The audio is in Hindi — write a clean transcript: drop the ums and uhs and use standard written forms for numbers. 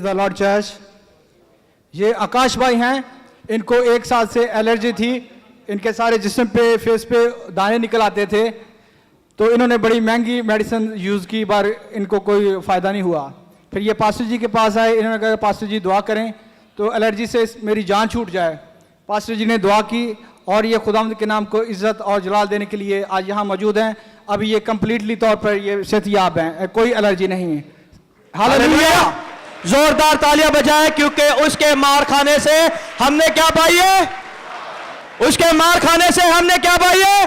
The Lord church. ये आकाश भाई हैं, इनको 1 साल से एलर्जी थी, इनके सारे जिस्म पे फेस पे दाने निकल आते थे, तो इन्होंने बड़ी महंगी मेडिसिन यूज़ की, बार इनको कोई फ़ायदा नहीं हुआ। फिर ये पास्टर जी के पास आए, इन्होंने कहा पास्टर जी दुआ करें तो एलर्जी से मेरी जान छूट जाए। पास्टर जी ने दुआ की और ये खुदावंद के नाम को इज्जत और जलाल देने के लिए आज यहाँ मौजूद हैं। अभी ये कंप्लीटली तौर पर ये सेहतयाब हैं, कोई एलर्जी नहीं है। हालेलुया! जोरदार तालियां बजाएं, क्योंकि उसके मार खाने से हमने क्या पाई है? उसके मार खाने से हमने क्या पाई है?